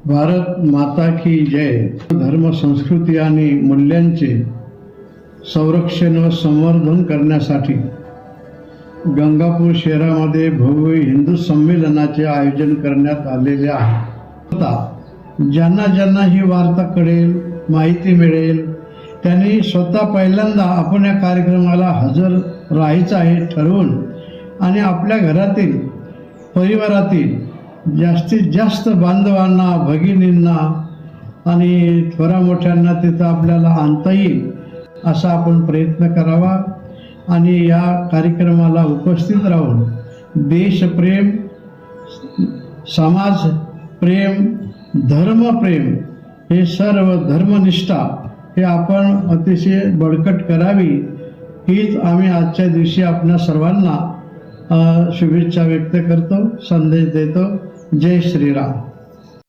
भारत माता की जय। धर्म, संस्कृती आणि मूल्यांचे संरक्षण व संवर्धन करण्यासाठी गंगापूर शहरामध्ये भव्य हिंदू संमेलनाचे आयोजन करण्यात आलेले आहे। ज्यांना ज्यांना ही वार्ता कळेल, माहिती मिळेल, त्यांनी स्वतः पहिल्यांदा आपण या कार्यक्रमाला हजर राहायचं आहे ठरवून आणि आपल्या घरातील, परिवारातील जास्तीत जास्त बांधवांना, भगिनींना आणि थोरा मोठ्यांना तिथं आपल्याला आणता येईल असा आपण प्रयत्न करावा आणि या कार्यक्रमाला उपस्थित राहून देशप्रेम, समाजप्रेम, धर्मप्रेम हे सर्व धर्मनिष्ठा हे आपण अतिशय बळकट करावी हीच आम्ही आजच्या दिवशी आपल्या सर्वांना शुभेच्छा व्यक्त करतो, संदेश देतो। जय श्रीराम।